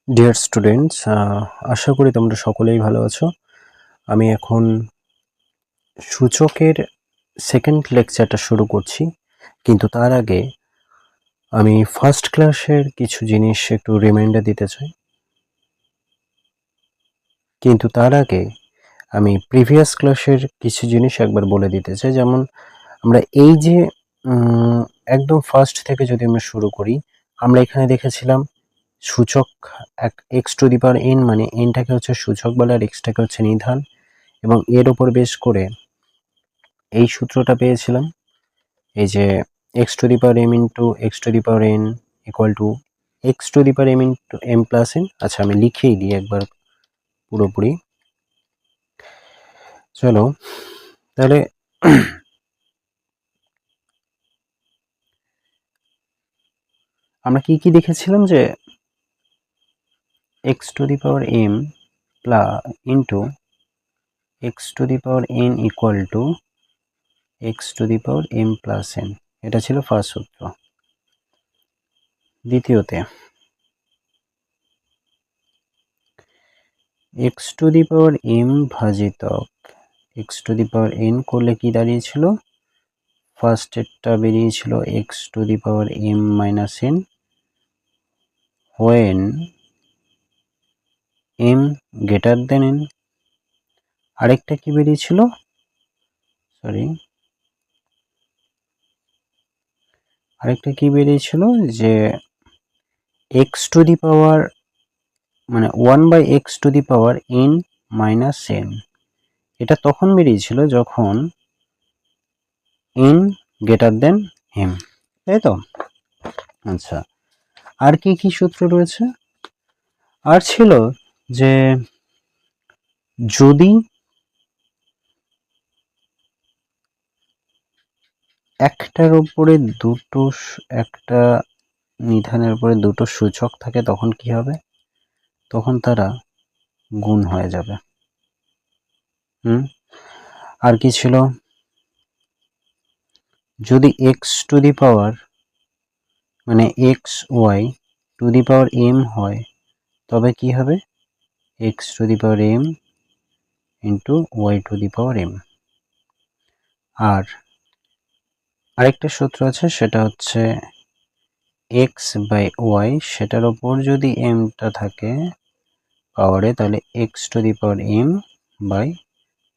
Dear students, আশা করি তোমরা সকলেই ভালো আছো। আমি এখন সূচকের সেকেন্ড লেকচারটা শুরু করছি, কিন্তু তার আগে আমি ফার্স্ট ক্লাসের কিছু জিনিস একটু রিমাইন্ডার দিতে চাই। কিন্তু তার আগে আমি প্রিভিয়াস ক্লাসের কিছু জিনিস একবার বলে দিতে চাই। যেমন আমরা এই যে একদম ফার্স্ট থেকে যদি আমরা শুরু করি, আমরা এখানে দেখেছিলাম সূচক x to the power N, মানে এনটাকে হচ্ছে সূচক বলে আর এক্সটাকে হচ্ছে নিধান, এবং এর ওপর বেস করে এই সূত্রটা পেয়েছিলাম, এই যে x to the power m into x to the power n equal to x to the power m into m plus n. আচ্ছা, আমি লিখেই দিই একবার পুরোপুরি। চলো তাহলে আমরা কি কি দেখেছিলাম, যে x to the power m plus into x to the power n equal to x to the power m plus n, এটা ছিল ফার্স্ট সূত্র। দ্বিতীয়তে x to the power m ভাজিতক x to the power n করলে কি দাঁড়িয়েছিল, ফার্স্টেরটা বেরিয়েছিল x to the power m minus n when m greater than n. আরেকটা কি বেরিয়েছিল, যে এক্স টু দি পাওয়ার মানে 1/x two the power N minus N, এটা তখন বেরিয়েছিল যখন এন গ্রেটার দেন এম, তাই তো? আচ্ছা, আর কি কি সূত্র রয়েছে? আর ছিল যে যদি একটা নিধানের উপরে দুটো সূচক থাকে তখন কি হবে, তখন তারা গুণ হয়ে যাবে। আর কি ছিল, যদি এক্স টু দি পাওয়ার মানে x y to the power m হয়, তবে কি হবে, x to the power m into y to the power m. আর আরেকটা সূত্র আছে, সেটা হচ্ছে এক্স বাই ওয়াই, সেটার ওপর যদি এমটা থাকে পাওয়ারে, তাহলে x to the power m by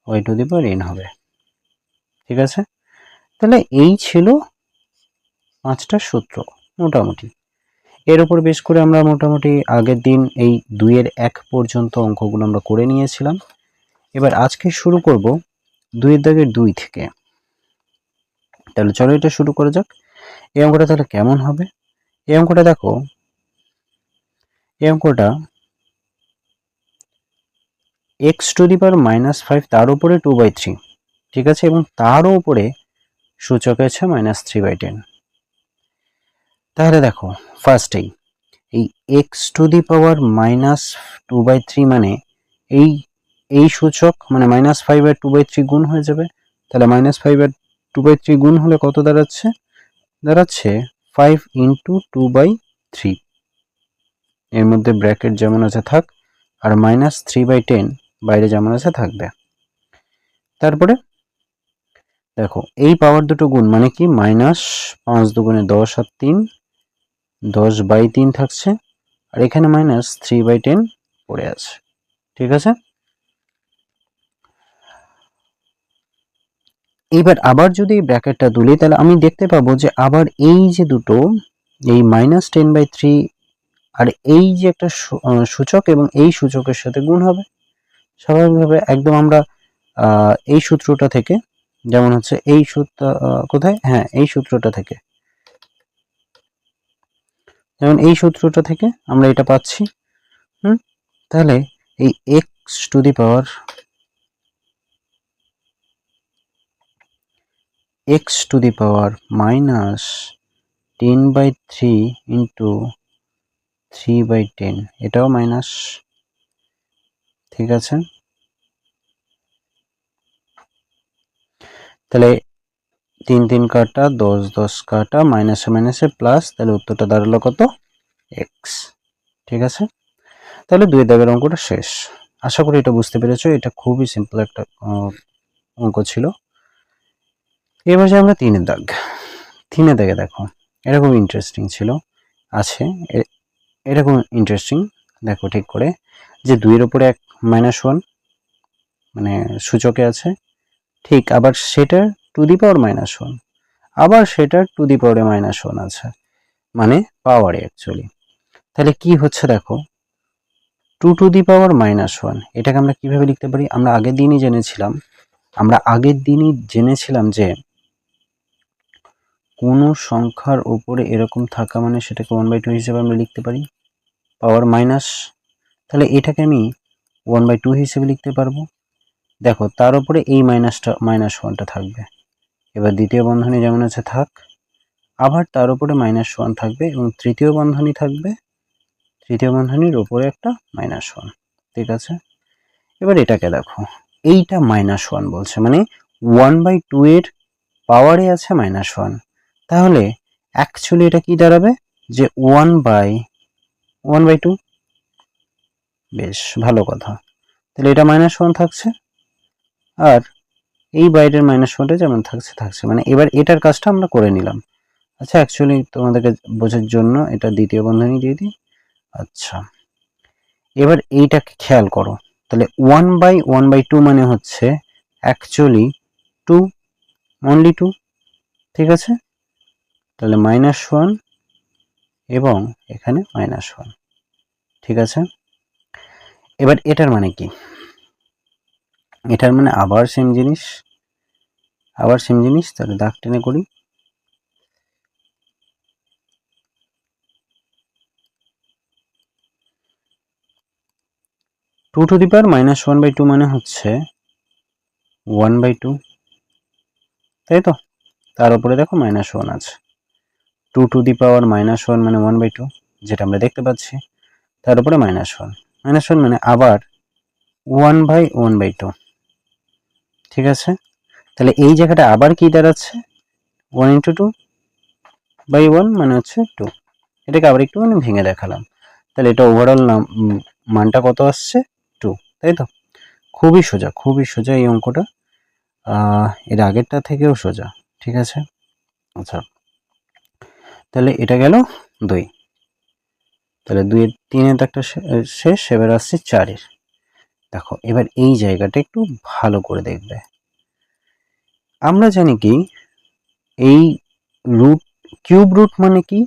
y to the power n হবে। ঠিক আছে, তাহলে এই ছিল 5টা সূত্র মোটামুটি। এর উপর বেশ করে আমরা মোটামুটি আগের দিন এই 2-1 পর্যন্ত অঙ্কগুলো আমরা করে নিয়েছিলাম। এবার আজকে শুরু করব 2-2 থেকে। তাহলে চলো এটা শুরু করা যাক। এই অঙ্কটা তাহলে কেমন হবে? এই অঙ্কটা দেখো, এই অঙ্কটা এক্স টু দি পাওয়ার -5 তার উপরে 2/3, ঠিক আছে, এবং তারও উপরে সূচক আছে -3/10। তাহলে দেখো ফার্স্টেই এই এক্স টু দি পাওয়ার -2/3 মানে এই সূচক মানে -5/2/3 গুণ হয়ে যাবে। তাহলে -5/2/3 গুণ হলে কত দাঁড়াচ্ছে, 5 ইন্টু 2/3, এর মধ্যে ব্র্যাকেট যেমন আছে থাক, আর -3/10 বাইরে যেমন আছে থাকবে। তারপরে দেখো এই পাওয়ার দুটো গুণ মানে কি, -5 দুগুণে 10 আর 3, 10/3 থাকছে, আর এখানে -3/10 পড়ে আছে। ঠিক আছে, এইবার আবার যদি ব্র্যাকেটটা তুলি, তাহলে আমি দেখতে পাবো যে আবার এই যে দুটো, এই -10/3 আর এই যে একটা সূচক এবং এই সূচকের সাথে গুণ হবে স্বাভাবিকভাবে। একদম আমরা এই সূত্রটা থেকে, যেমন হচ্ছে এই সূত্র কোথায়, হ্যাঁ এই সূত্রটা থেকে, যেমন এই সূত্রটা থেকে আমরা এটা পাচ্ছি। তাহলে এই x to the power -10/3 into 3/10, এটাও মাইনাস। ঠিক আছে, তাহলে 3 কাটা 10 কাটা মাইনাসে মাইনাসে প্লাস, তাহলে উত্তরটা দাঁড়ালো কত, এক্স। ঠিক আছে, তাহলে 2 দাগের অঙ্কটা শেষ। আশা করি এটা বুঝতে পেরেছো। এটা খুবই সিম্পল একটা অঙ্ক ছিল। এবার যে আমরা 3 দাগ, 3 দাগে দেখো এটা খুব ইন্টারেস্টিং ছিল, আছে এটা খুব ইন্টারেস্টিং। দেখো ঠিক করে যে 2 এর উপরে 1 মানে সূচকে আছে, ঠিক আবার সেটা টু দি পাওয়ার -1, আবার সেটা টু দি পাওয়ারে -1 আছে, মানে পাওয়ারে অ্যাকচুয়ালি। তাহলে কি হচ্ছে দেখো, 2 টু দি পাওয়ার -1 এটাকে আমরা কিভাবে লিখতে পারি? আমরা আগের দিনই জেনেছিলাম যে কোনো সংখ্যার উপরে এরকম থাকা মানে সেটাকে 1/2 হিসেবে আমরা লিখতে পারি, পাওয়ার মাইনাস। তাহলে এটাকে আমি 1/2 হিসেবে লিখতে পারবো। দেখো তার উপরে এই -1টা থাকবে। এবার দ্বিতীয় বন্ধনী যেমন আছে থাক, আবার তার উপরে -1 থাকবে এবং তৃতীয় বন্ধনী থাকবে, তৃতীয় বন্ধনীর উপরে একটা -1, ঠিক আছে। এবার এটাকে দেখো, এইটা -1 বলছে, মানে 1/2 এর পাওয়ারে আছে -1। তাহলে অ্যাকচুয়ালি এটা কি দাঁড়াবে যে 1/2। বেশ ভালো কথা। তাহলে এটা -1 থাকছে, আর এই বাইরের -1টা যেমন থাকছে, মানে এবার এটার কাজটা আমরা করে নিলাম। আচ্ছা অ্যাকচুয়ালি তোমাদেরকে বোঝার জন্য এটা দ্বিতীয় বন্ধনী দিয়ে দিই। আচ্ছা এবার এইটাকে খেয়াল করো, তাহলে 1/2 মানে হচ্ছে অ্যাকচুয়ালি 2, অনলি 2, ঠিক আছে। তাহলে -1 এবং এখানে -1, ঠিক আছে। এবার এটার মানে কি? এটার মানে আবার সেম জিনিস, তাহলে দাগ টেনে করি। টু টু দি পাওয়ার -1/2 মানে হচ্ছে 1/2, তাই তো। তার উপরে দেখো -1 আছে। 2 টু দি পাওয়ার -1 মানে 1/2, যেটা আমরা দেখতে পাচ্ছি। তার উপরে -1 মানে আবার 1/1/2, ঠিক আছে। তাহলে এই জায়গাটা আবার কি দাঁড়াচ্ছে, 1 × 2/1 মানে হচ্ছে 2। এটাকে আবার একটু ভেঙে দেখালাম। তাহলে এটা ওভারঅল মানটা কত আসছে, 2, তাই তো। খুবই সোজা এই অঙ্কটা, এর আগেরটা থেকেও সোজা, ঠিক আছে। আচ্ছা তাহলে এটা গেল 2, তাহলে 3 দাগটা শেষ। এবার আসছে 4। দেখো এবার এই জায়গাটা একটু ভালো করে দেখবে। আমরা জানি কি এই রুট, কিউব রুট মানে কি?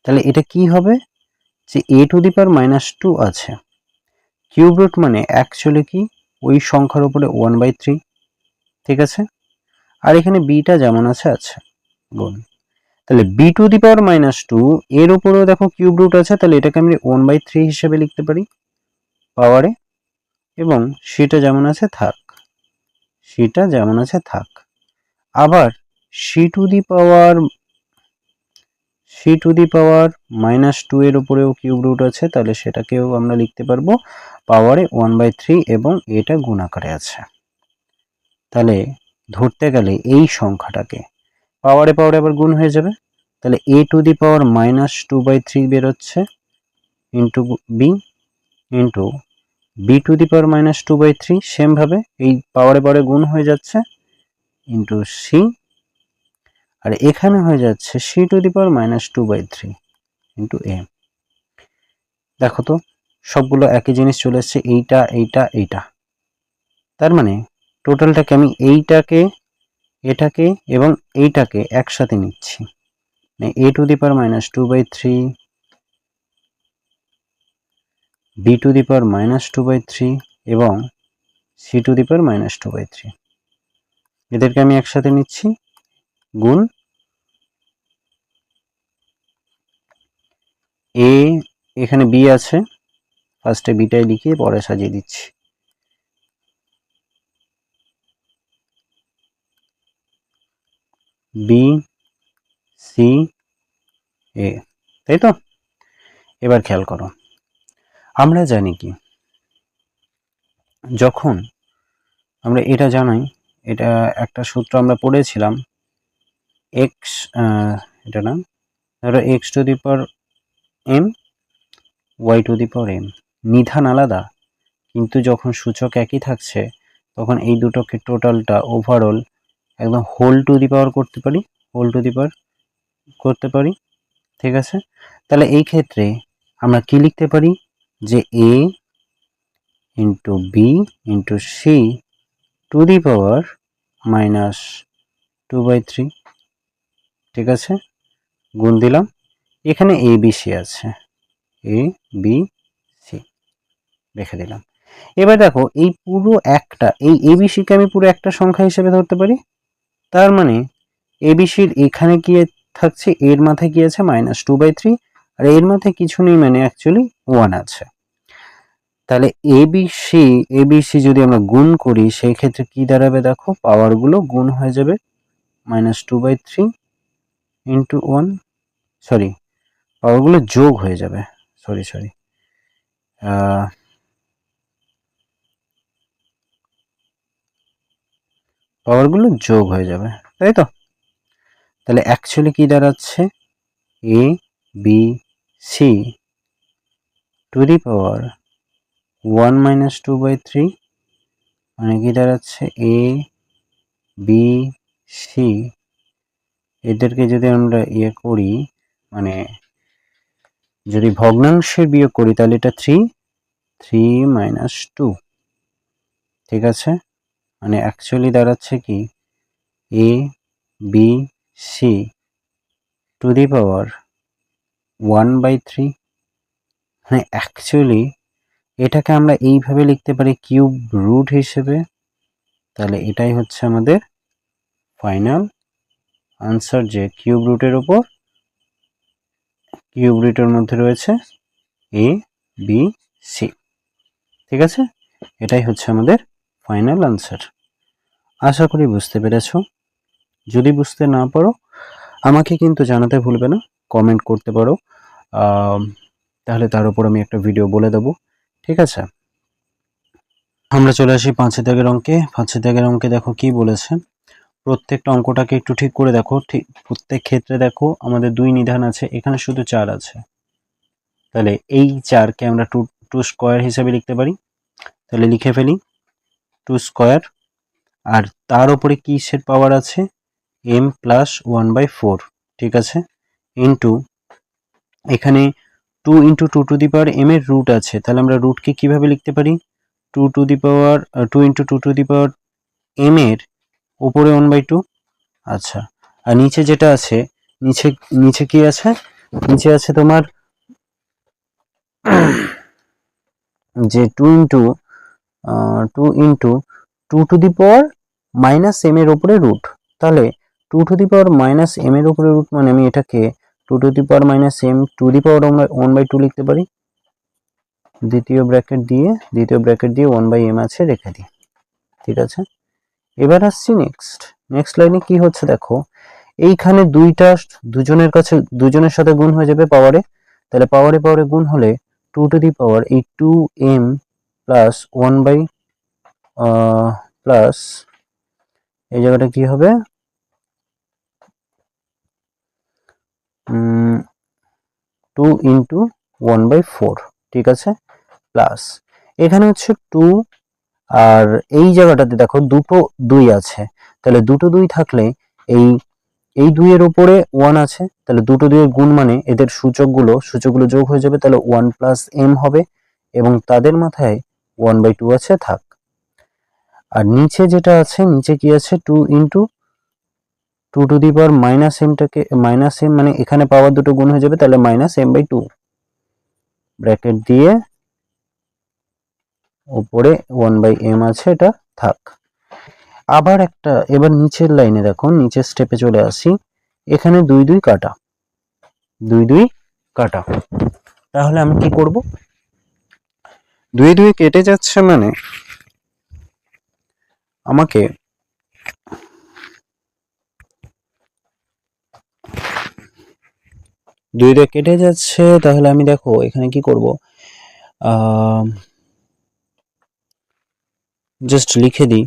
তাহলে এটা কি হবে যে a টু দি পাওয়ার -2 আছে, কিউব রুট মানে অ্যাকচুয়ালি কি ওই সংখ্যার উপরে 1/3, ঠিক আছে। আর এখানে বিটা যেমন আছে গুণ। তাহলে b টু দি পাওয়ার -2 এর উপরেও দেখো কিউব রুট আছে, তাহলে এটাকে আমি 1/3 হিসেবে লিখতে পারি পাওয়ারে, এবং সেটা যেমন আছে থাক। আবার c টু দি পাওয়ার -2 এর উপরেও কিউব রুট আছে, তাহলে সেটাকেও আমরা লিখতে পারবো পাওয়ারে 1/3 এবং এটা গুণ আকারে আছে। তাহলে ধরতে গেলে এই সংখ্যাটাকে পাওয়ারে আবার গুণ হয়ে যাবে। তাহলে a টু দি পাওয়ার -2/3 বেরোচ্ছে into b, into b to the power -2/3 same ভাবে এই পাওয়ারে গুণ হয়ে যাচ্ছে ইন্টু সি, আর এখানে হয়ে যাচ্ছে c to the power -2/3 into a. দেখো তো সবগুলো একই জিনিস চলে এসছে, এইটা। তার মানে টোটালটাকে আমি এটাকে এবং এইটাকে একসাথে নিচ্ছি, a to the power -2/3, b to the power -2/3 এবং c টু দি পাওয়ার -2/3, এদেরকে আমি একসাথে নিচ্ছি গুণ a, এখানে b আছে, ফার্স্টে বিটাই লিখিয়ে পরে সাজিয়ে দিচ্ছি। বি সি এ, তাই তো। এবার খেয়াল করো, আমরা জানি কি যখন আমরা এটা জানাই, এটা একটা সূত্র আমরা পড়েছিলাম, এক্স এটা না, ধরো x to the power m, y two the power m, নিধান আলাদা, কিন্তু যখন সূচক একই থাকছে তখন এই দুটোকে টোটালটা ওভারঅল একদম হোল টু দি পাওয়ার করতে পারি, হোল টু দি পাওয়ার করতে পারি। ঠিক আছে, তাহলে এই ক্ষেত্রে আমরা কি লিখতে পারি যে a into b into c to the power -2/3। ঠিক আছে, গুণ দিলাম, এখানে এ বি সি আছে, এ বি সি রেখে দিলাম। এবার দেখো এই পুরো একটা এই এবিসিকে আমি পুরো একটা সংখ্যা হিসেবে ধরতে পারি, তার মানে এবিসির এখানে কি থাকছে, এর মাথায় কি আছে -2/3, আর এর মাথায় কিছু নেই, মানে অ্যাকচুয়ালি 1 আছে। তাহলে এবিসি যদি আমরা গুণ করি সেই ক্ষেত্রে কি দাঁড়াবে, দেখো পাওয়ারগুলো গুণ হয়ে যাবে, -2/3 ইন্টু 1, সরি পাওয়ারগুলো যোগ হয়ে যাবে, সরি পাওয়ারগুলো যোগ হয়ে যাবে, তাই তো। তাহলে অ্যাকচুয়ালি কি দাঁড়াচ্ছে, a b c to the power 1 - 2/3, মানে কি দাঁড়াচ্ছে এ বি সি, এদেরকে যদি আমরা ইয়ে করি, মানে যদি ভগ্নাংশের বিয়োগ করি তাহলে এটা 3 - 2। ঠিক আছে, মানে অ্যাকচুয়ালি দাঁড়াচ্ছে কি এ বি সি টু দি পাওয়ার 1/3, মানে অ্যাকচুয়ালি এটাকে আমরা এইভাবে লিখতে পারি কিউব রুট হিসেবে। তাহলে এটাই হচ্ছে আমাদের ফাইনাল আনসার, যে কিউব রুটের উপর কিউব রুটের মধ্যে রয়েছে এ বি সি। ঠিক আছে, এটাই হচ্ছে আমাদের ফাইনাল আনসার। আশা করি বুঝতে পেরেছো। যদি বুঝতে না পারো আমাকে কিন্তু জানাতে ভুলবে না, কমেন্ট করতে পারো, তাহলে তার উপর আমি একটা ভিডিও বলে দেবো। ঠিক আছে, আমরা চলে আসি 5 দাগের অঙ্কে। 5 দাগের অঙ্কে দেখো কি বলেছে, প্রত্যেকটা অঙ্কটাকে একটু ঠিক করে দেখো। ঠিক প্রত্যেক ক্ষেত্রে দেখো আমাদের 2 নিধান আছে, এখানে শুধু 4 আছে, তাহলে এই 4কে আমরা টু স্কোয়ার হিসেবে লিখতে পারি। তাহলে লিখে ফেলি 2 স্কোয়ার, আর তার উপরে কিসের পাওয়ার আছে, m + 1/4। ঠিক আছে, ইন্টু এখানে 2 × 2 টু দি পাওয়ার m এর রুট আছে, তাহলে আমরা রুটকে কিভাবে লিখতে পারি, 2 × 2 টু দি পাওয়ার m এর উপরে 1/2। আচ্ছা, আর নিচে যেটা আছে, নিচে নিচে কি আছে, নিচে আছে তোমার যে 2 × 2 টু দি পাওয়ার -m এর উপরে রুট। তাহলে 2 টু দি পাওয়ার -m এর উপরে রুট, মানে আমি এটাকে 2 to the power -m to the power 1/2 লিখতে পারি। দ্বিতীয় ব্র্যাকেট দিয়ে 1/m আছে, রেখে দিই। ঠিক আছে, এবার আসছি নেক্সট লাইনে কি হচ্ছে দেখো, এইখানে দুজনের সাথে গুণ হয়ে যাবে পাওয়ারে, তাহলে পাওয়ারে গুণ হলে 2 টু দি পাওয়ার এই 2m প্লাস 1 বাই প্লাস এই জায়গাটা কি হবে, 2 × 1/4। ঠিক আছে, প্লাস এখানে হচ্ছে 2, আর এই জায়গাটাতে দেখো দুটো 2 আছে, তাহলে দুটো 2 থাকলে এই 2 এর উপরে 1 আছে, তাহলে দুটো 2 এর গুণ মানে এদের সূচকগুলো যোগ হয়ে যাবে, তাহলে 1 + m হবে, এবং তাদের মাথায় 1/2 আছে, থাক। আর নিচে যেটা আছে, নিচে কি আছে, 2 × 2 টু দি পাওয়ার -mটাকে -m, মানে এখানে পাওয়ার দুটো গুণ হয়ে যাবে, তাহলে -m/2 ব্র্যাকেট দিয়ে উপরে 1/m আছে, এটা থাক। আবার একটা, এবার নিচের লাইনে দেখো, নিচের স্টেপে চলে আসি, এখানে 2 2 কাটা, 2 2 কাটা, তাহলে আমি কি করব, 2 2 কেটে যাচ্ছে, মানে আমাকে কেটে যাচ্ছে, তাহলে আমি দেখো এখানে কি করব, জাস্ট লিখে দিই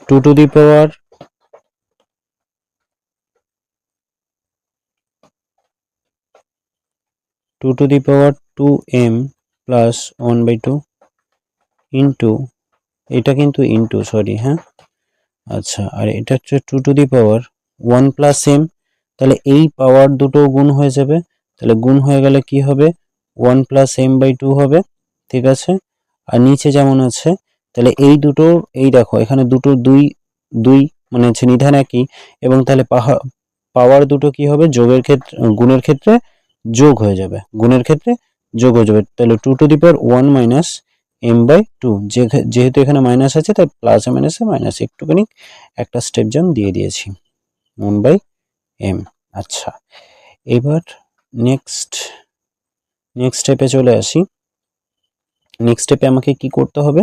2 to the power 2 to the power 2m plus 1/2 into, এটা কিন্তু ইন্টু সরি, হ্যাঁ আচ্ছা, আর এটা হচ্ছে 2 to the power 1 plus m, তাহলে এই পাওয়ার দুটো গুণ হয়ে যাবে, তাহলে গুণ হয়ে গেলে কি হবে 1 প্লাস m/2 হবে, ঠিক আছে। আর নিচে যেমন আছে, তাহলে এই দুটো, এই দেখো এখানে দুটো দুই দুই মানে হচ্ছে নিধান একই, এবং তাহলে পাওয়ার দুটো কি হবে যোগের ক্ষেত্রে গুণের ক্ষেত্রে যোগ হয়ে যাবে, গুণের ক্ষেত্রে যোগ হয়ে যাবে, তাহলে 2 to the power 1 minus m/2, যেহেতু এখানে মাইনাস আছে তাই প্লাস মাইনাসে মাইনাস, একটুখানি একটা স্টেপ জাম্প দিয়ে দিয়েছি 1/m। আচ্ছা, এবার নেক্সট স্টেপে চলে আসি। নেক্সট স্টেপে আমাকে কি করতে হবে,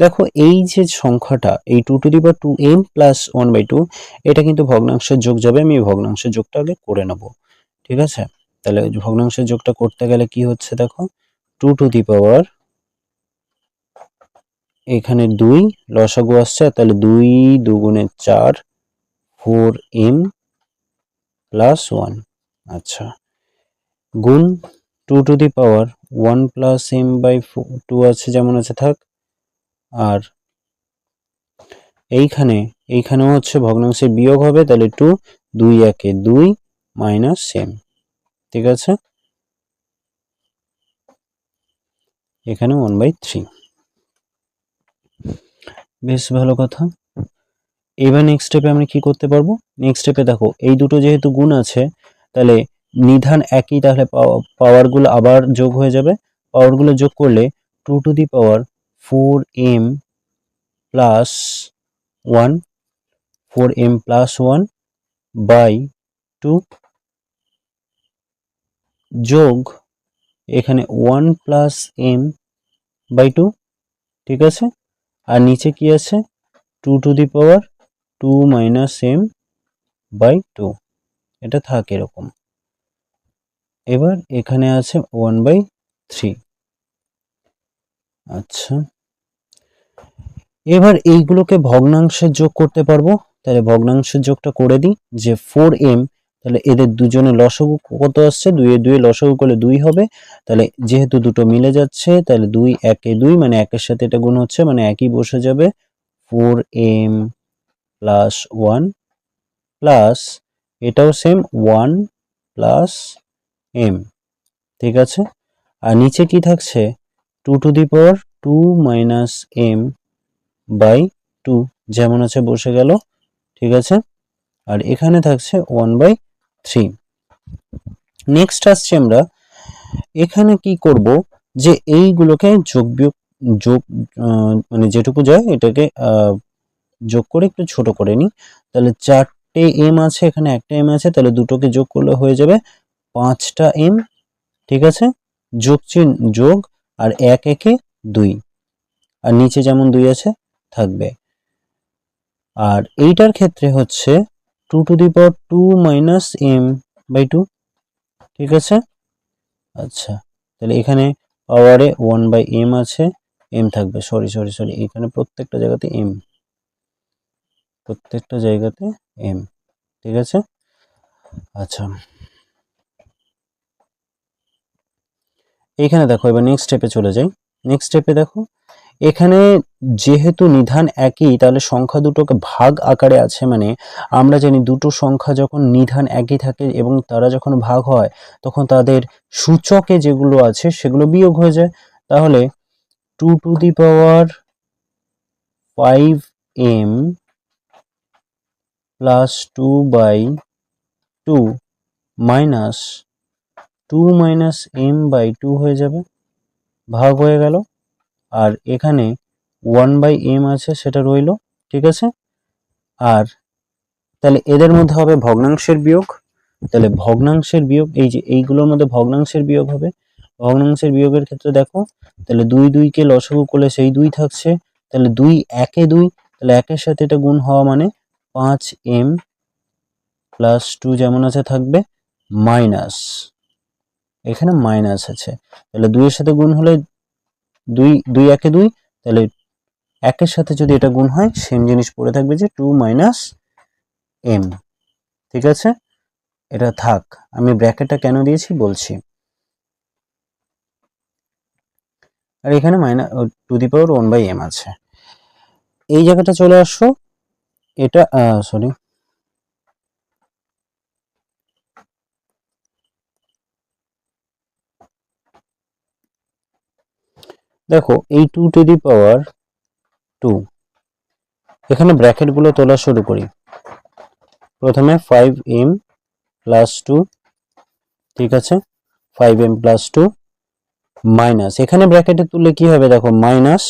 দেখো এই যে সংখ্যাটা এই 2 to the power 2m plus 1/2, এটা কিন্তু ভগ্নাংশের যোগ যাবে, আমি ভগ্নাংশের যোগটা আগে করে নেব, ঠিক আছে। তাহলে ভগ্নাংশের যোগটা করতে গেলে কি হচ্ছে দেখো, 2 টু দি পাওয়ার এখানে 2 লসাগু আসছে, তাহলে 2 দুগুণে 4 4m প্লাস 1, আচ্ছা, গুণ 2 to the power 1 plus m/2 আছে যেমন আছে থাক, আর এইখানেও হচ্ছে ভগ্নাংশের বিয়োগ হবে, তাহলে 2 2 একে 2 মাইনাস m, ঠিক আছে, এখানে 1/3, বেশ ভালো কথা। এবার নেক্সট স্টেপে আমরা কি করতে পারবো, নেক্সট স্টেপে দেখো এই দুটো যেহেতু গুণ আছে, তাহলে নিধান একই, তাহলে পাওয়ারগুলো আবার যোগ হয়ে যাবে, পাওয়ারগুলো যোগ করলে 2 to the power 4m plus 1 4m plus 1 by 2 যোগ এখানে 1 প্লাস m/2, ঠিক আছে, আর নিচে কি আছে 2 to the power 2 minus m/2, এটা থাকে এরকম। এবার এখানে আছে 1/3, আচ্ছা, এবার এইগুলোকে ভগ্নাংশের যোগ করতে পারবো, তাহলে ভগ্নাংশের যোগটা করে দিই, যে 4m, তাহলে এদের দুজনের লসাগু কত আসছে, 2 এর 2 লসাগু করলে 2 হবে, তাহলে যেহেতু দুটো মিলে যাচ্ছে তাহলে 2 একে 2 মানে একের সাথে এটা গুণ হচ্ছে মানে একই বসে যাবে, 4m প্লাস 1 প্লাস এটাও সেম 1 প্লাস m, ঠিক আছে, আর নিচে কি থাকছে 2 to the power 2 minus m/2 যেমন আছে বসে গেল, ঠিক আছে, আর এখানে থাকছে 1/3। নেক্সট আসছে আমরা এখানে কি করব, যে এইগুলোকে যোগ বিয়োগ যোগ মানে যেটুকু যায় এটাকে যোগ করে একটু ছোট করে নিই, তাহলে 4টে m আছে, এখানে একটা m আছে, তাহলে দুটোকে যোগ করলে হয়ে যাবে 5টা m, ঠিক আছে, যোগ আর 1 একে 2, আর নিচে যেমন 2 আছে থাকবে, আর এইটার ক্ষেত্রে হচ্ছে 2 to the power 2 minus m/2, ঠিক আছে, আচ্ছা, তাহলে এখানে পাওয়ারে 1/m আছে, m থাকবে, সরি এখানে প্রত্যেকটা জায়গাতে m, ঠিক আছে, আচ্ছা, এইখানে দেখো এবার নেক্সট স্টেপে চলে যাই। নেক্সট স্টেপে দেখো এখানে যেহেতু নিধান একই, তাহলে সংখ্যা দুটোকে ভাগ আকারে আছে, মানে আমরা জানি দুটো সংখ্যা যখন নিধান একই থাকে এবং তারা যখন ভাগ হয় তখন তাদের সূচকে যেগুলো আছে সেগুলো বিয়োগ হয়ে যায়, তাহলে 2 to the power 5m plus 2/2 minus 2 minus m/2 হয়ে যাবে, ভাগ হয়ে গেল, আর এখানে 1/m আছে সেটা রইল, ঠিক আছে, আর তাহলে এদের মধ্যে হবে ভগ্নাংশের বিয়োগ, তাহলে ভগ্নাংশের বিয়োগ এই যে এইগুলোর মধ্যে ভগ্নাংশের বিয়োগ হবে, ভগ্নাংশের বিয়োগের ক্ষেত্রে দেখো তাহলে 2 2 কে লসাগু করলে সেই 2 থাকছে, তাহলে 2 একে 2, তাহলে একের সাথে এটা গুণ হওয়া মানে 5m প্লাস 2 যেমন আছে থাকবে, মাইনাস এখানে মাইনাস আছে, তাহলে 2 এর সাথে গুণ হলে 2 2 একে 2, তাহলে একের সাথে যদি এটা গুণ হয় সেম জিনিস পড়ে থাকবে যে 2 মাইনাস m, ঠিক আছে, এটা থাক, আমি ব্র্যাকেটটা কেন দিয়েছি বলছি। আর এখানে টু দি পাওয়ার 1/m আছে। এই জায়গাটা চলে আসো, এটা সরি দেখো এই 2 টু দি পাওয়ার 2, এখানে ব্র্যাকেট গুলো তোলা শুরু করি। প্রথমে 5m প্লাস 2, ঠিক আছে, 5m প্লাস 2 মাইনাস, এখানে ব্র্যাকেটে তুললে কি হবে দেখো, মাইনাস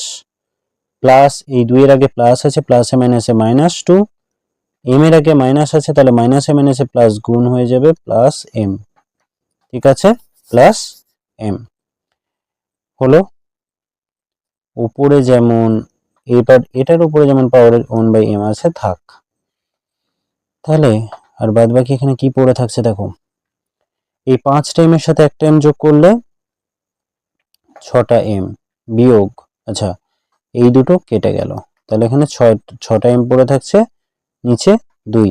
প্লাস, এই 2 এর আগে প্লাস আছে, প্লাসে মাইনাসে মাইনাস 2, m এর আগে মাইনাস আছে, তাহলে মাইনাসে মাইনাসে প্লাস গুণ হয়ে যাবে প্লাস m, ঠিক আছে, প্লাস m হলো। উপরে যেমন এবার এটার উপরে যেমন পাওয়ারের 1/m আছে থাক, তাহলে আর বাদ বাকি এখানে কি পড়ে থাকছে দেখো, এই 5টা m এর সাথে একটা m যোগ করলে 6টা m বিয়োগ, আচ্ছা এই দুটো কেটে গেল, তাহলে এখানে 6টা m পড়ে থাকছে, নিচে 2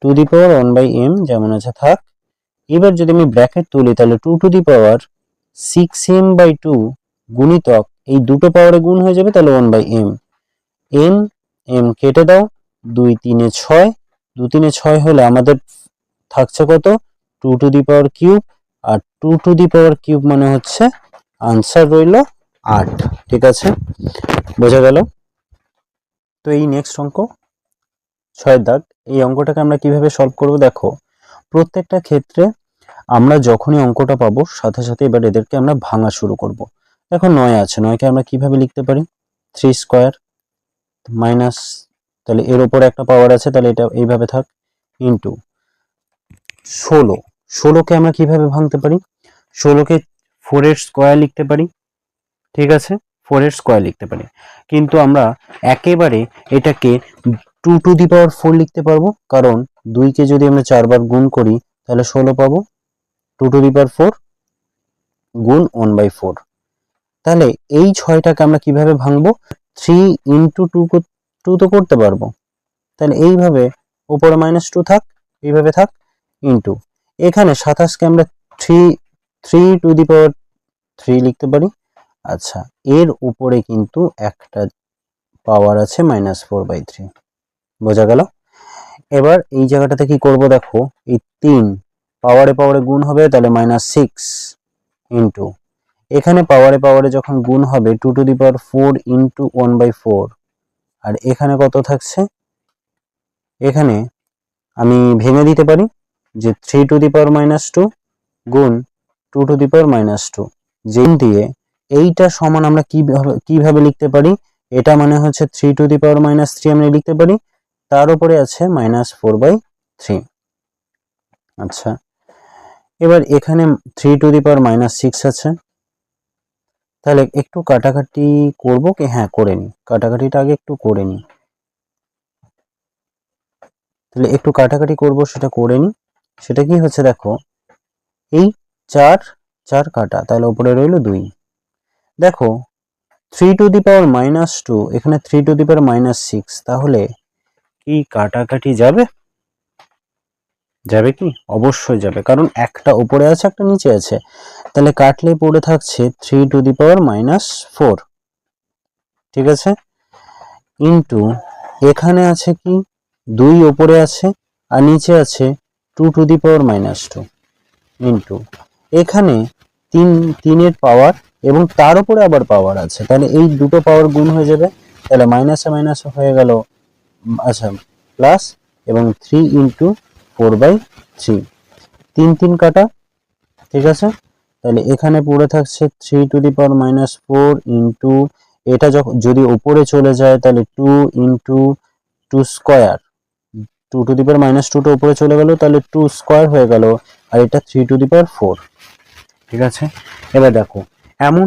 টু দি পাওয়ার 1/m যেমন আছে থাক। এবার যদি আমি ব্র্যাকেট তুলি তাহলে 2 টু দি পাওয়ার 6m/2 গুণিতক এই দুটো পাওয়ারে গুণ হয়ে যাবে, তাহলে 1/m, m কেটে দাও, 2 3 6, 2 3 6 হলে আমাদের থাকছে কত, 2 টু দি পাওয়ার কিউব, আর 2 টু দি পাওয়ার কিউব মানে হচ্ছে আনসার রইল 8, ঠিক আছে, বোঝা গেল। তো এই নেক্সট অঙ্ক 6 দাগ, এই অঙ্কটাকে আমরা কিভাবে সলভ করব দেখো, প্রত্যেকটা ক্ষেত্রে আমরা যখনই অঙ্কটা পাবো সাথে সাথে এবার এদেরকে আমরা ভাঙা শুরু করব। দেখো 9 আছে, 9কে আমরা কিভাবে লিখতে পারি, 3 স্কয়ার মাইনাস, তাহলে এর উপরে একটা পাওয়ার আছে, তাহলে এটা এইভাবে থাক, ইনটু 16, 16কে আমরা কিভাবে ভাঙতে পারি, 16কে 4 এর স্কয়ার লিখতে পারি, ঠিক আছে, 4 এর স্কয়ার লিখতে পারি, কিন্তু আমরা একেবারে এটাকে 2 টু দি পাওয়ার 4 লিখতে পারবো, কারণ 2 কে যদি আমরা 4 বার গুণ করি তাহলে 16 পাবো, 2 টু দি পাওয়ার 4 গুণ 1/4, তাহলে এই 6টাকে আমরা কিভাবে ভাঙবো, 3 ইন্টু 2 তো করতে পারবো, তাহলে এইভাবে উপরে -2 থাক, এইভাবে থাক, ইন্টু এখানে 27কে আমরা 3 টু দি পাওয়ার 3 লিখতে পারি। আচ্ছা, এর উপরে কিন্তু একটা পাওয়ার আছে -4/3, বোঝা গেল। এবার এই জায়গাটাতে কি করব দেখো, এই 3 পাওয়ারে পাওয়ারে গুণ হবে, তাহলে -6 ইন্টু এখানে পাওয়ারে পাওয়ারে যখন গুণ হবে 2 টু দি পাওয়ার 4 ইন্টু 1/4, আর এখানে কত থাকছে, এখানে আমি ভেঙে দিতে পারি যে 3 টু দি পাওয়ার -2 গুণ 2 টু দি পাওয়ার -2, যেন দিয়ে এইটা সমান আমরা কিভাবে লিখতে পারি, এটা মানে হচ্ছে 3 টু দি পাওয়ার -3 আমরা লিখতে পারি, তার উপরে আছে -4/3। আচ্ছা, এবার এখানে 3 টু দি পাওয়ার -6 আছে, তাহলে একটু কাটাকাটি করব কি, হ্যাঁ করে নি, কাটাকাটিটা আগে একটু করে নি, তাহলে একটু কাটাকাটি করব, সেটা করে নি, সেটা কি হচ্ছে দেখো, এই 4 4 কাটা, তাহলে উপরে রইল 2, দেখো 3 টু দি পাওয়ার -2, এখানে 3 টু দি পাওয়ার -6, তাহলে কি কাটাকাটি যাবে, যাবে কি, অবশ্যই যাবে, কারণ একটা উপরে আছে একটা নিচে আছে, তাহলে কাটলে পড়ে থাকছে 3 টু দি পাওয়ার -4, ঠিক আছে, ইন্টু এখানে আছে কি 2 উপরে আছে আর নিচে আছে 2 টু দি পাওয়ার -2, ইন্টু এখানে 3 এর পাওয়ার এবং তার উপরে আবার পাওয়ার আছে, তাহলে এই দুটো পাওয়ার গুণ হয়ে যাবে, তাহলে মাইনাসে মাইনাসে হয়ে গেল, আচ্ছা প্লাস, এবং 3 ইন্টু 4/3, 3 3 কাটা, ঠিক আছে, তাহলে এখানে পড়ে থাকছে 3 টু দি পাওয়ার -4 ইন্টু এটা যদি উপরে চলে যায় তাহলে 2 ইন্টু 2 স্কয়ার, 2 টু দি পাওয়ার -2টা উপরে চলে গেল, তাহলে 2 স্কয়ার হয়ে গেল, আর এটা 3 টু দি পাওয়ার 4, ঠিক আছে। এবার দেখো এমন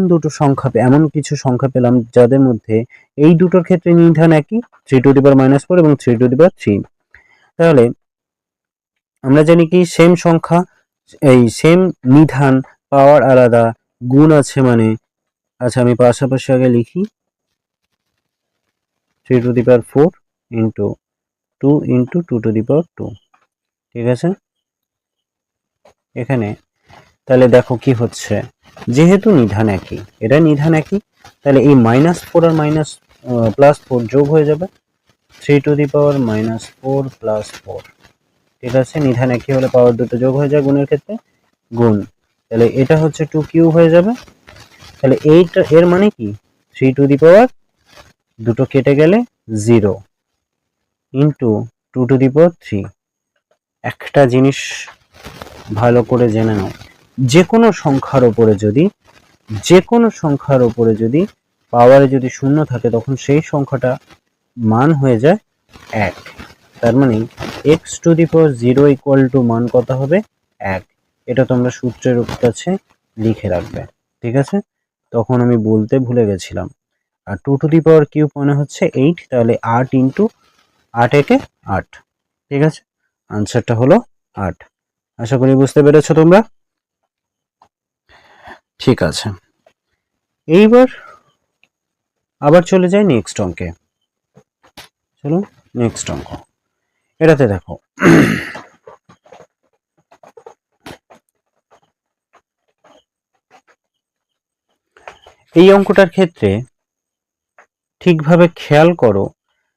কিছু সংখ্যা পেলাম যাদের মধ্যে এই দুটোর ক্ষেত্রে নির্ধারণ একই, 3 টু দি পাওয়ার -4 এবং 3 টু দি পাওয়ার 3, তাহলে আমরা জানি কি সেম সংখ্যা, এই সেম নিধান, পাওয়ার আলাদা, গুণ আছে মানে, আচ্ছা আমি পাশাপাশি আগে লিখি, 3 to the power 4 into 2 into 2 to the power 2, ঠিক আছে। এখানে তাহলে দেখো কি হচ্ছে, যেহেতু নিধান একই, এটা নিধান একই, তাহলে এই -4 আর +4 যোগ হয়ে যাবে, 3 টু দি পাওয়ার -4 + 4। ঠিক আছে, নিধান একই হলে পাওয়ার দুটো যোগ হয়ে যায় গুণের ক্ষেত্রে, গুণ, তাহলে এটা হচ্ছে 2 হয়ে যাবে। তাহলে এইটা এর মানে কি 3 টু দি পাওয়ার দুটো কেটে গেলে 0 ইন্টু 2 টু দি পাওয়ার 3। একটা জিনিস ভালো করে জেনে নাও, যে কোনো সংখ্যার ওপরে যদি পাওয়ারে যদি শূন্য থাকে তখন সেই সংখ্যাটা মান হয়ে যায় 1। তার মানে x to the power 0 equal to মান কত হবে 1। এটা তোমরা সূত্রের কাছে লিখে রাখবে। ঠিক আছে, তখন আমি বলতে ভুলে গেছিলাম। আর 2 টু দি পাওয়ার কিউব মানে হচ্ছে 8, তাহলে 8 ইন্টু 8 একে 8। ঠিক আছে, আনসারটা হলো 8। আশা করি বুঝতে পেরেছো তোমরা। ঠিক আছে, এইবার আবার চলে যাই নেক্সট অঙ্কে। চলো নেক্সট অঙ্ক, এটাতে দেখো এই অঙ্কটার ক্ষেত্রে ঠিকভাবে খেয়াল করো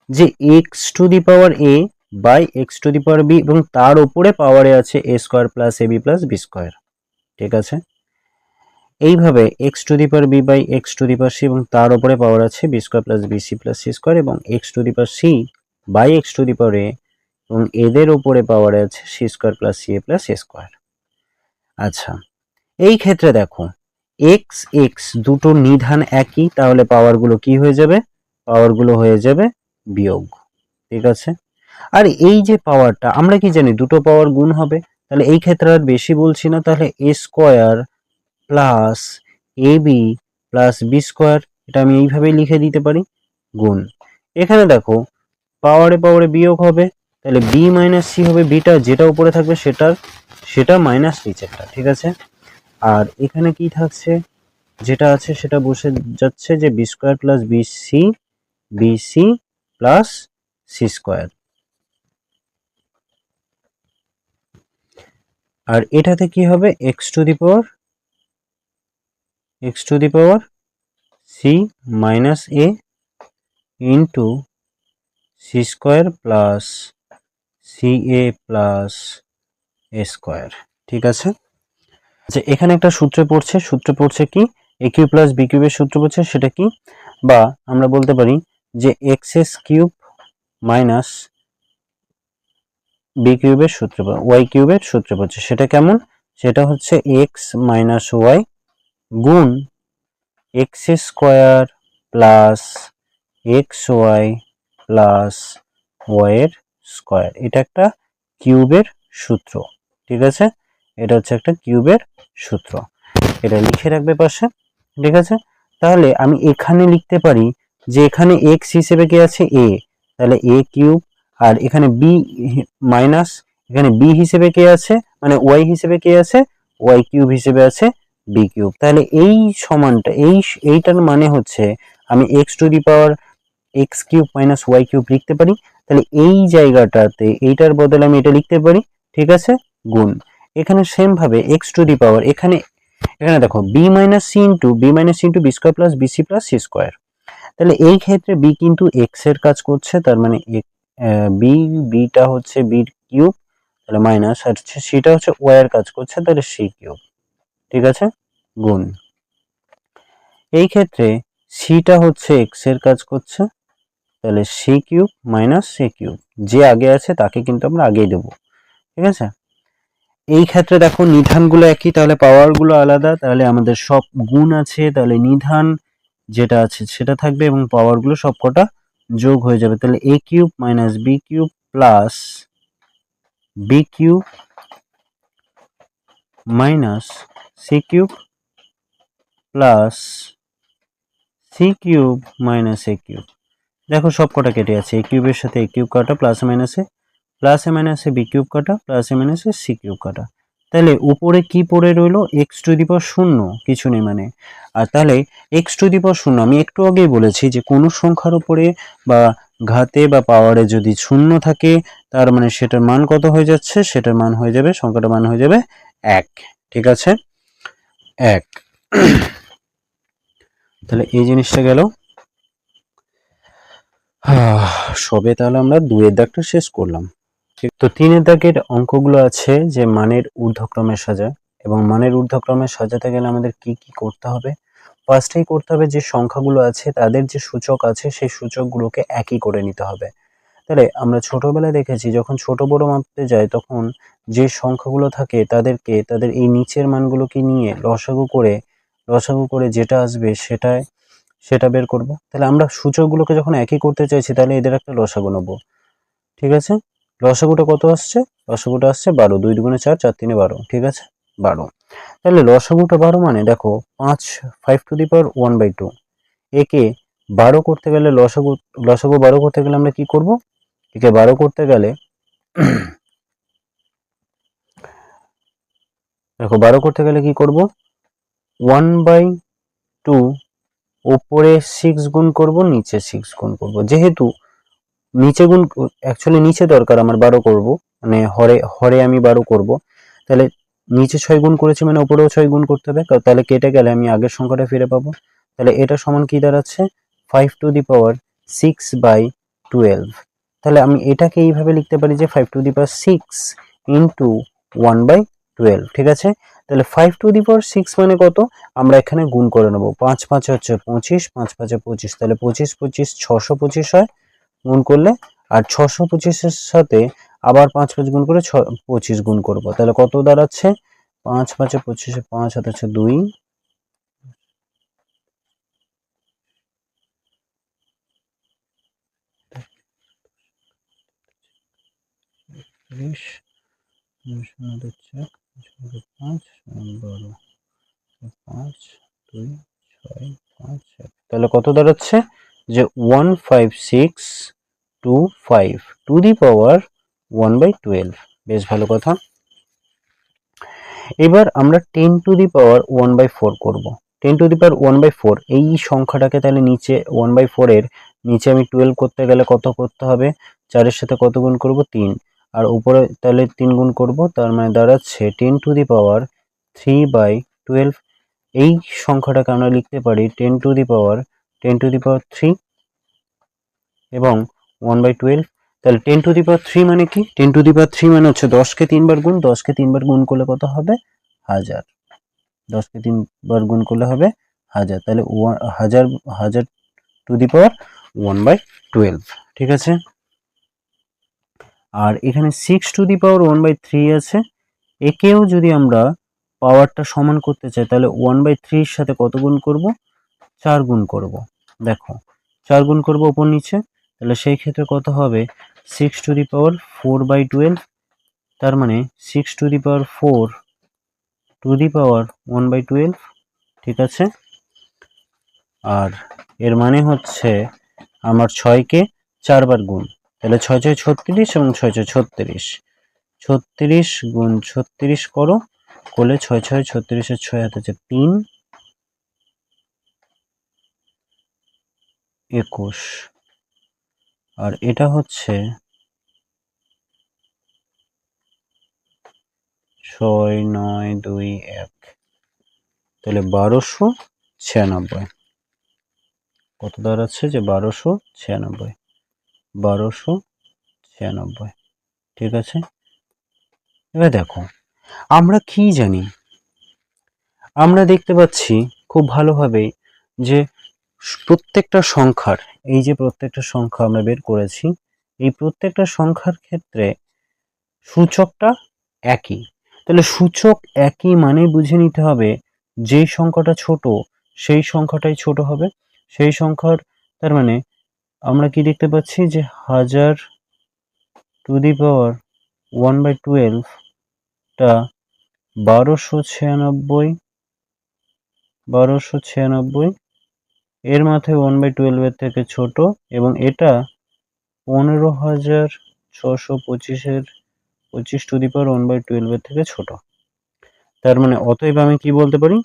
যে x to the power a by x to the power b এবং তার উপরে পাওয়ারে আছে a square plus ab plus b square. ঠিক আছে, এইভাবে x to the power b by x to the power c এবং তার উপরে পাওয়ার আছে b square plus bc plus c square এবং x to the power c by x to the power a এবং এদের উপরে পাওয়ারে আছে c square plus ca plus a square. আচ্ছা, এই ক্ষেত্রে দেখো x x দুটো নিধান একই, তাহলে পাওয়ারগুলো কি হয়ে যাবে, পাওয়ারগুলো হয়ে যাবে বিয়োগ। ঠিক আছে, আর এই যে পাওয়ারটা আমরা কি জানি দুটো পাওয়ার গুণ হবে, তাহলে এই ক্ষেত্রে আর বেশি বলছি না, তাহলে a square plus ab plus b square, এটা আমি এইভাবেই লিখে দিতে পারি গুণ। এখানে দেখো পাওয়ারে পাওয়ারে বিয়োগ হবে, তাহলে b মাইনাস c হবে, বিটা যেটা উপরে থাকবে সেটা মাইনাস নিচেরটা। ঠিক আছে, আর এখানে কি থাকছে, যেটা আছে সেটা বসে যাচ্ছে যে b square plus BC plus c square. আর এটাতে কি হবে x to the power c minus a into c square plus c a plus a square. ঠিক আছে, আচ্ছা এখানে একটা সূত্র পড়ছে কি এ কিউব প্লাস বি কিউবের সূত্র পড়ছে, সেটা কি, বা আমরা বলতে পারি যে x s cube minus b কিউবের সূত্র বা ওয়াই কিউবের সূত্র পড়ছে। সেটা কেমন, সেটা হচ্ছে এক্স মাইনাস ওয়াই গুণ x square plus x y plus y এর স্কোয়ার। এটা একটা কিউবের সূত্র। ঠিক আছে, এটা হচ্ছে একটা কিউবের সূত্র, এটা লিখে রাখবে পাশে। ঠিক আছে, তাহলে আমি এখানে লিখতে পারি যে এখানে এক্স হিসেবে কি আছে এ, তাহলে এ কিউব, আর এখানে বি মাইনাস এখানে বি হিসেবে কে আছে মানে ওয়াই হিসেবে কে আছে ওয়াই কিউব হিসেবে আছে বি কিউব। তাহলে এই সমানটা এইটার মানে হচ্ছে আমি x to the power x cube minus y cube লিখতে পারি। তাহলে এই জায়গাটাতে এইটার বদলে আমি এটা লিখতে পারি। ঠিক আছে, গুণ, এখানে সেম ভাবে এক্স টু দি পাওয়ার এখানে দেখো b minus c into b square plus BC plus c square. তাহলে এই ক্ষেত্রে বি কিন্তু এক্স এর কাজ করছে, তার মানে বিটা হচ্ছে বির কিউব, তাহলে মাইনাস, আর সিটা হচ্ছে ওয়াই এর কাজ করছে, তাহলে সি কিউব। ঠিক আছে, গুণ, এই ক্ষেত্রে সিটা হচ্ছে এক্স এর কাজ করছে, তাহলে c cube minus c cube, যে আগে আছে তাকে কিন্তু আমরা আগেই দেবো। ঠিক আছে, এই ক্ষেত্রে দেখো নিধানগুলো একই, তাহলে পাওয়ারগুলো আলাদা, তাহলে আমাদের সব গুণ আছে, তাহলে নিধান যেটা আছে সেটা থাকবে এবং পাওয়ারগুলো সবকটা যোগ হয়ে যাবে। তাহলে a cube minus b cube plus b cube minus c cube plus c cube minus a cube. দেখো সবকটা কেটে আছে, এ কিউবের সাথে এ কিউব কাটা, প্লাসে মাইনাসে বি কিউব কাটা, প্লাসে মাইনাসে সি কিউব কাটা। তাহলে উপরে কি পড়ে রইলো এক্স টু দি পাওয়ার শূন্য, কিছু নেই মানে। আর তাহলে এক্স টু দি পাওয়ার শূন্য, আমি একটু আগেই বলেছি যে কোনো সংখ্যার উপরে বা ঘাতে বা পাওয়ারে যদি শূন্য থাকে তার মানে সেটার মান কত হয়ে যাচ্ছে, সেটার মান হয়ে যাবে সংখ্যাটার মান হয়ে যাবে 1। ঠিক আছে, 1। তাহলে এই জিনিসটা গেল। সবে তাহলে আমরা 2-এর দাগটা শেষ করলাম। তো 3-এর দাগের অঙ্কগুলো আছে যে মানের ঊর্ধ্বক্রমে সাজায়, এবং মানের ঊর্ধ্বক্রমে সাজাতে গেলে আমাদের কি কি করতে হবে? ফার্স্টেই করতে হবে যে সংখ্যাগুলো আছে তাদের যে সূচক আছে সেই সূচকগুলোকে একই করে নিতে হবে। তাহলে আমরা ছোটবেলায় দেখেছি যখন ছোট বড় মাপতে যাই তখন যে সংখ্যাগুলো থাকে তাদেরকে তাদের এই নিচের মানগুলোকে নিয়ে লসাগু করে যেটা আসবে সেটা বের করব। তাহলে আমরা সূচকগুলোকে যখন একই করতে চাইছি তাহলে এদের একটা লসাগু নেব, ঠিক আছে? লসাগুটা কত আসছে? লসাগুটা আসছে 12, 2 দুগুণে 4, 4 তিনে 12, ঠিক আছে? 12। তাহলে লসাগুটা 12 মানে দেখো 5 টু দি পাওয়ার 1/2। একে 12 করতে গেলে লসাগু 12 করতে গেলে আমরা কি করব? একে 12 করতে গেলে দেখো 12 করতে গেলে কি করব? 1/2 উপরে 6 গুণ করব, নিচে 6 গুণ করব। যেহেতু নিচে গুণ অ্যাকচুয়ালি নিচে দরকার আমার 12 করব, মানে হরে আমি 12 করব, তাহলে নিচে 6 গুণ করেছি মানে উপরেও 6 গুণ করতে হবে, তাহলে কেটে গেলে আমি আগের সংখ্যাটা ফিরে পাবো। তাহলে এটা সমান কি দাঁড়াচ্ছে? 5 টু দি পাওয়ার 6/12। তাহলে আমি এটাকে এইভাবে লিখতে পারি যে 5 টু দি পাওয়ার 6 ইন্টু 1/12, ঠিক আছে? তাহলে 5 টু দি পাওয়ার 6 মানে কত? আমরা এখানে গুণ করে নেব। 5 5 হচ্ছে 25, 5 5 25, তাহলে 25 25 625 হয় গুণ করলে। আর 625-এর সাথে আবার 5 5 গুণ করে 25 গুণ করব, তাহলে কত দাঁড়াচ্ছে? 5 5 25, 5 হাতে হচ্ছে 2, 30, 5 12, 5 2 6 5 7, তাহলে কত দাঁড়াচ্ছে? যে 15625 টু দি পাওয়ার 1/12। বেশ ভালো কথা। এবার আমরা 10 টু দি পাওয়ার 1/4 করব। 10 টু দি পাওয়ার 1/4 এই সংখ্যাটাকে তাহলে নিচে 1/4 এর নিচে আমি 12 করতে গেলে কত করতে হবে? 4 এর সাথে কত গুণ করব? 3। আর উপরে তাহলে 3 গুণ করব, তার মানে দাঁড়াচ্ছে 10 টু দি পাওয়ার 3/12। এই সংখ্যাটাকে আমরা লিখতে পারি 10 টু দি পাওয়ার 3 এবং 1/12। তাহলে 10 টু দি পাওয়ার 3 মানে কি? 10 টু দি পাওয়ার 3 মানে হচ্ছে 10কে 3 বার গুণ, 10কে 3 বার গুণ করলে কত হবে? 1000। 10কে 3 বার গুণ করলে হবে 1000। তাহলে 1000 টু দি পাওয়ার 1/12, ঠিক আছে? আর এখানে 6 টু দি পাওয়ার 1/3 আছে। একেও যদি আমরা পাওয়ারটা সমান করতে চাই তাহলে 1/3 এর সাথে কত গুণ করব? 4 গুণ করব। দেখো 4 গুণ করব উপর নিচে, তাহলে সেই ক্ষেত্রে কত হবে? 6 টু দি পাওয়ার 4/12, তার মানে 6 two the power 4 two the পাওয়ার 1/12, ঠিক আছে? আর এর মানে হচ্ছে আমার 6কে 4 বার গুণ, তাহলে 6 6 36 এবং 6 6 36, 36 গুণ 36 করো, করলে 6 6 36-এর 6 হাতে হচ্ছে 3, 21। আর এটা হচ্ছে 6 9 2 1, তাহলে 1296। কত দাঁড়াচ্ছে? যে 1296, 1296, ঠিক আছে? এবার দেখো আমরা কি জানি, আমরা দেখতে পাচ্ছি খুব ভালোভাবে যে প্রত্যেকটা সংখ্যার, এই যে প্রত্যেকটা সংখ্যা আমরা বের করেছি, এই প্রত্যেকটা সংখ্যার ক্ষেত্রে সূচকটা একই। তাহলে সূচক একই মানে বুঝে নিতে হবে যেই সংখ্যাটা ছোট সেই সংখ্যাটাই ছোট হবে। সেই সংখ্যার তার মানে আমরা কি দেখতে পাচ্ছি যে 1000 টু দি পাওয়ার 1/12 টা 1296 এর মাথায় 1/12 এর থেকে ছোট, এবং এটা 15625-এর 25 টু দি পাওয়ার 1/12 এর থেকে ছোট। তার মানে অতএব আমি কি বলতে পারি?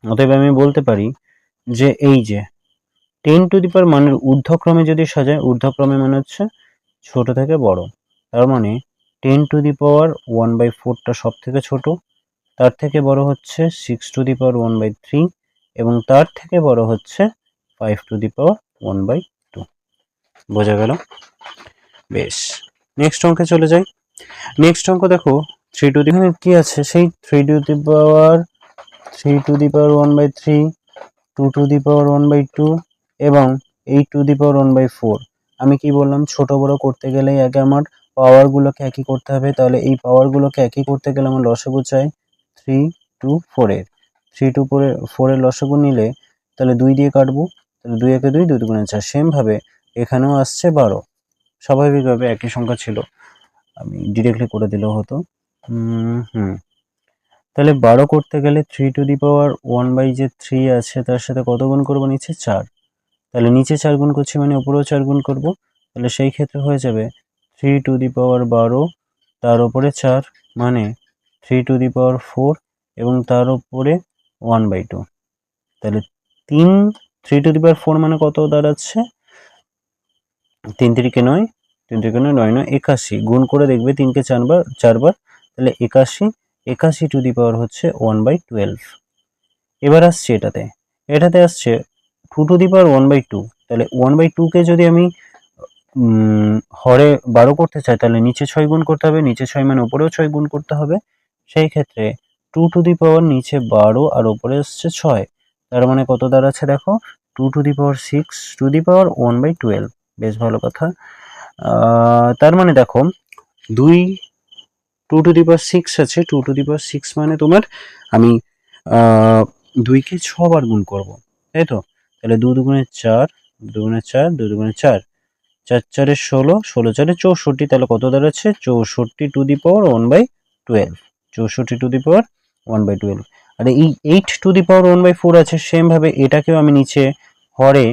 অতএব আমি বলতে পারি যে এই যে 10 টু দি পাওয়ার মানের ঊর্ধ্বক্রমে যদি সাজায়, ঊর্ধ্বক্রমে মানে হচ্ছে ছোট থেকে বড়, তার মানে 10 টু দি পাওয়ার 1/4টা সব থেকে ছোট, তার থেকে বড় হচ্ছে 6⁻1/3 এবং তার থেকে বড় হচ্ছে 5⁻1/2। বোঝা গেল? বেশ, নেক্সট অঙ্কে চলে যাই। নেক্সট অঙ্ক দেখো 3 কি আছে, সেই 3⁻1/3, 2⁻1/2 এবং 8⁻1/4। আমি কি বললাম, ছোট বড় করতে গেলে আগে আমার পাওয়ারগুলোকে একই করতে হবে। তাহলে এই পাওয়ারগুলোকে একই করতে গেলে আমার লসাগু চাই 3 2 4 এর। 3 2 4 এর লসাগু নিলে তাহলে 2 দিয়ে কাটবো, তাহলে 2 একে 2, 2 দুগুণে 4। সেম ভাবে এখানেও আসছে 12। স্বাভাবিকভাবে একই সংখ্যা ছিল, আমি ডিরেক্টলি করে দিলেও হতো। তাহলে 12 করতে গেলে 3⁻1/3 আছে, তার সাথে কত গুণ করবো, নিচে 4। তাহলে নিচে 4 গুণ করছি মানে উপরেও 4 গুণ করব। তাহলে সেই ক্ষেত্রে হয়ে যাবে 3⁻12, তার উপরে 4 মানে 3⁻4 এবং তার উপরে 1/2। তাহলে 3⁻4 মানে কত দাঁড়াচ্ছে, 3 3 9, 3 3 9 9 9 81। গুণ করে দেখবে 3কে 4 বার, তাহলে 81। 81 হচ্ছে 1/12। এবার আসছে এটাতে আসছে 2⁻1/2। তাহলে 1/2 কে যদি আমি হরে 12 করতে চাই, তাহলে নিচে 6 গুণ করতে হবে, নিচে 6 মানে উপরেও 6 গুণ করতে হবে। সেই ক্ষেত্রে 2 নিচে 12 আর উপরে আসছে 6, তার মানে কত দাঁড়াচ্ছে দেখো, 2⁻6⁻1/12। বেশ ভালো কথা। তার মানে দেখো 2⁻6 আছে, 2⁻6 মানে তোমার আমি 2কে 6 বার গুণ করব, তাই তো। তাহলে 2 দুগুণে 4, 2 দুগুণে 4, 2 দুগুণে 4, 4 4 16, 16 4 64। তাহলে কত দাঁড়াচ্ছে, 64⁻1/12। 64⁻1/12। আর এই 8⁻1/4 আছে, সেম ভাবে এটাকেও আমি নিচে হরে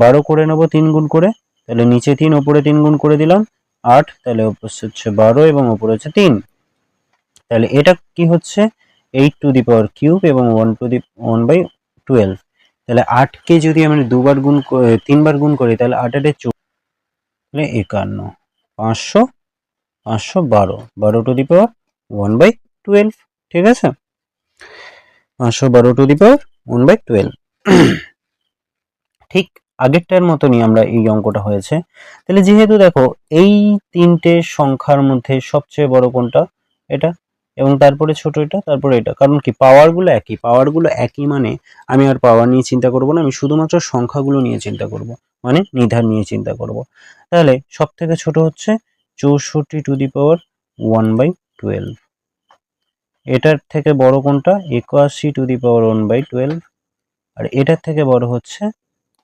12 করে নেব 3 গুণ করে। তাহলে নিচে 3 উপরে 3 গুণ করে দিলাম 8, তাহলে হচ্ছে 12 এবং উপরে হচ্ছে 3। তাহলে এটা কি হচ্ছে 8⁻³ এবং 1/12। তাহলে 8কে যদি আমি 3 বার গুণ করি, তাহলে 8 8 51, 500, 512, 12⁻1/12। ঠিক আছে, 512⁻1/12। ঠিক আগেরটার মতনই আমরা এই অঙ্কটা হয়েছে। তাহলে যেহেতু দেখো এই তিনটে সংখ্যার মধ্যে সবচেয়ে বড় কোনটা, এটা, এবং তারপরে ছোট এটা, তারপরে এটা। কারণ কি, পাওয়ারগুলো একই মানে আমি আর পাওয়ার নিয়ে চিন্তা করব না, আমি শুধুমাত্র সংখ্যাগুলো নিয়ে চিন্তা করব, মানে নিধান নিয়ে চিন্তা করব। তাহলে সব থেকে ছোট হচ্ছে 64⁻1/12। এটার থেকে বড় কোনটা, 81⁻1/12। আর এটার থেকে বড় হচ্ছে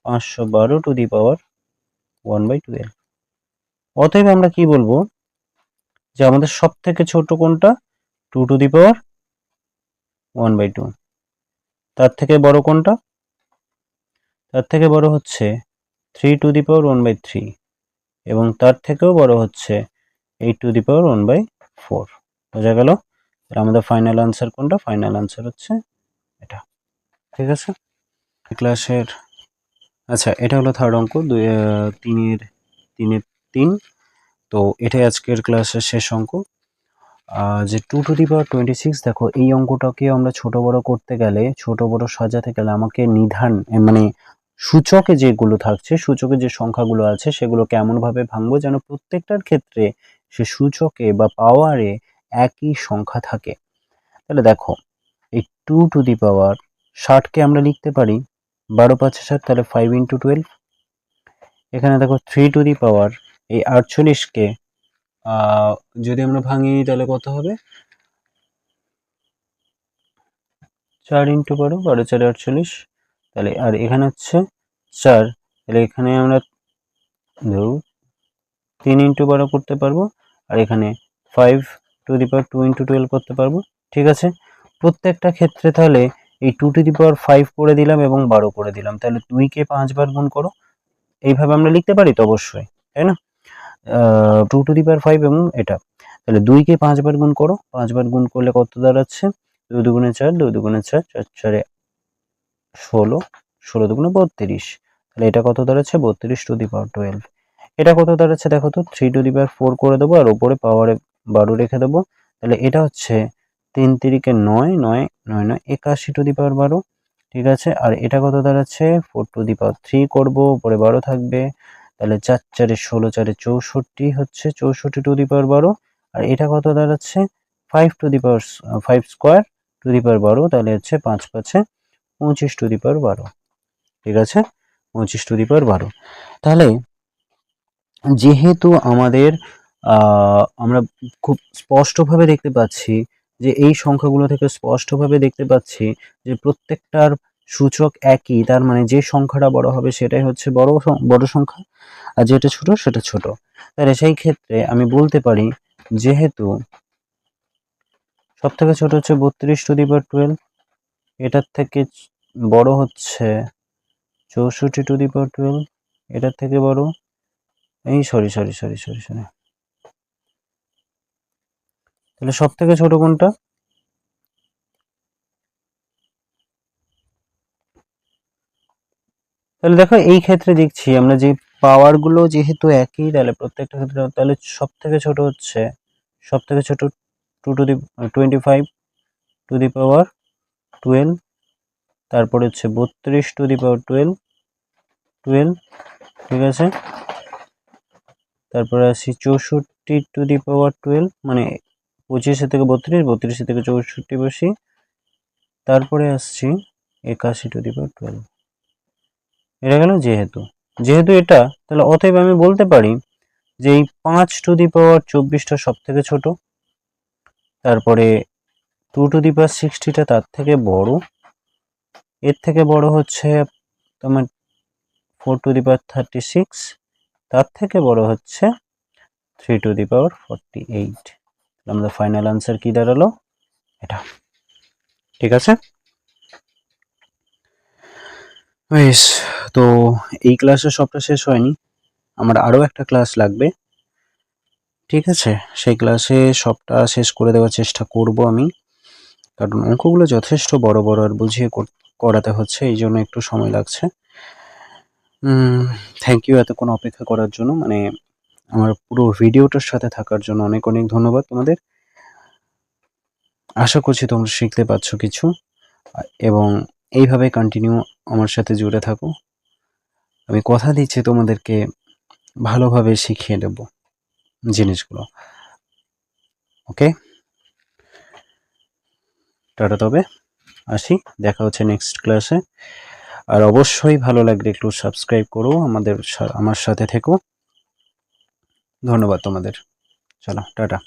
512⁻1/12। অতএব আমরা কি বলবো, যে আমাদের সব থেকে ছোট কোনটা, 2⁻1/2। তার থেকে বড় কোনটা, তার থেকে বড় হচ্ছে 3⁻1/3 এবং তার থেকেও বড় হচ্ছে 8⁻1/4। বোঝা গেল? আমাদের ফাইনাল আনসার কোনটা, ফাইনাল আনসার হচ্ছে এটা। ঠিক আছে, ক্লাসের, আচ্ছা এটা হলো থার্ড অঙ্ক, 3 তো এটাই আজকের ক্লাসের শেষ অঙ্ক। যে 2⁻26, দেখো এই অঙ্কটাকে আমরা ছোট বড় করতে গেলে, ছোট বড় সাজাতে গেলে আমাকে নিধান মানে সূচকে যেগুলো থাকছে, সূচকে যে সংখ্যাগুলো আছে সেগুলো কেমন ভাবে ভাঙবো যেন প্রত্যেকটার ক্ষেত্রে সে সূচকে বা পাওয়ারে একই সংখ্যা থাকে। তাহলে দেখো এই 2⁻60কে আমরা লিখতে পারি 12 5 60, তাহলে 5 × 12। এখানে দেখো 3 এই 48কে যদি আমরা ভাঙি তাহলে কত হবে, 4 × 12, 12 4 48। তাহলে আর এখানে হচ্ছে 4, তাহলে এখানে আমরা 3 × 12 করতে পারবো, আর এখানে 5⁻2 × 12 করতে পারবো। ঠিক আছে, প্রত্যেকটা ক্ষেত্রে তাহলে এই 2⁵ করে দিলাম এবং 12 করে দিলাম। তাহলে 2কে 5 বার গুণ করো, এইভাবে আমরা লিখতে পারি তো, অবশ্যই, তাই না। 2⁵ এবং এটা, তাহলে 2কে 5 বার গুণ করো, 5 বার গুণ করলে কত দাঁড়াচ্ছে, 2 দুগুণে 4, 2 দুগুণে 4, 4 4 16, 16 দুগুণে 32। তাহলে এটা কত দাঁড়াচ্ছে, 32⁻12। এটা কত দাঁড়াচ্ছে দেখো তো, 3⁻4 করে দেবো আর উপরে পাওয়ারে 12 রেখে দেবো। তাহলে এটা হচ্ছে 3 তিরিকে 9, 9 9 9 81 টু দি পাওয়ার 12, ঠিক আছে। আর এটা কত দাঁড়াচ্ছে 4 টু দি পাওয়ার 3 করব, পরে 12 থাকবে, তাহলে 4 4 16 4 64 হচ্ছে 64 টু দি পাওয়ার 12। আর এটা কত দাঁড়াচ্ছে 5 to the power 5 square to the power 12, তাহলে হচ্ছে 5 5 25 টু দি পাওয়ার 12, ঠিক আছে, 25 টু দি পাওয়ার 12। তাহলে যেহেতু আমাদের আমরা খুব স্পষ্টভাবে দেখতে পাচ্ছি যে এই সংখ্যাগুলো থেকে স্পষ্টভাবে দেখতে পাচ্ছি যে প্রত্যেকটার সূচক একই, তার মানে যে সংখ্যাটা বড় হবে সেটাই হচ্ছে বড় সংখ্যা, আর যেটা ছোট সেটা ছোট। তাহলে সেই ক্ষেত্রে আমি বলতে পারি যেহেতু সব থেকে ছোট হচ্ছে 32 টু দি পাওয়ার 12, এটার থেকে বড় হচ্ছে 64 টু দি পাওয়ার 12, এটার থেকে বড় সরি, তাহলে সব থেকে ছোট কোনটা? তাহলে দেখো এই ক্ষেত্রে দেখছি আমরা যে পাওয়ার গুলো যেহেতু একই, তাহলে প্রত্যেকটা ক্ষেত্রে তাহলে সব থেকে ছোট হচ্ছে 2 to the 25 two the power 12, তারপরে হচ্ছে 32 টু দি পাওয়ার 12, ঠিক আছে। তারপরে আসি 64 টু দি পাওয়ার 12, মানে 25 থেকে 32, 32 থেকে 64 বসি, তারপরে আসছি 81 টু দি পাওয়ার 12। এটা গেল যেহেতু এটা, তাহলে অতএব আমি বলতে পারি যে এই 5 টু দি পাওয়ার 24টা সব থেকে ছোট, তারপরে 2 টু দি পাওয়ার 60টা তার থেকে বড়, এর থেকে বড় হচ্ছে তোমার 4 টু দি পাওয়ার 36, তার থেকে বড় হচ্ছে 3 টু দি পাওয়ার 48। আমাদের ফাইনাল আনসার কি দাঁড়ালো? এটা, ঠিক আছে। বেশ, তো এই ক্লাসে সবটা শেষ হয়নি, আমার আরও একটা ক্লাস লাগবে, ঠিক আছে। সেই ক্লাসে সবটা শেষ করে দেওয়ার চেষ্টা করব আমি, কারণ অঙ্কগুলো যথেষ্ট বড় বড় আর বুঝিয়ে করাতে হচ্ছে, এই জন্য একটু সময় লাগছে। থ্যাংক ইউ এতক্ষণ অপেক্ষা করার জন্য, মানে আমার পুরো ভিডিওটার সাথে থাকার জন্য অনেক অনেক ধন্যবাদ তোমাদের। আশা করছি তোমরা শিখতে পারছো কিছু, এবং এইভাবে কন্টিনিউ আমার সাথে জুড়ে থাকো। আমি কথা দিচ্ছি তোমাদেরকে ভালোভাবে শিখিয়ে দেব জিনিসগুলো। ওকে, টাটা, তবে আসি, দেখা হচ্ছে নেক্সট ক্লাসে। আর অবশ্যই ভালো লাগলে একটু সাবস্ক্রাইব করো, আমার সাথে থেকো। ধন্যবাদ তোমাদের, চলো টাটা।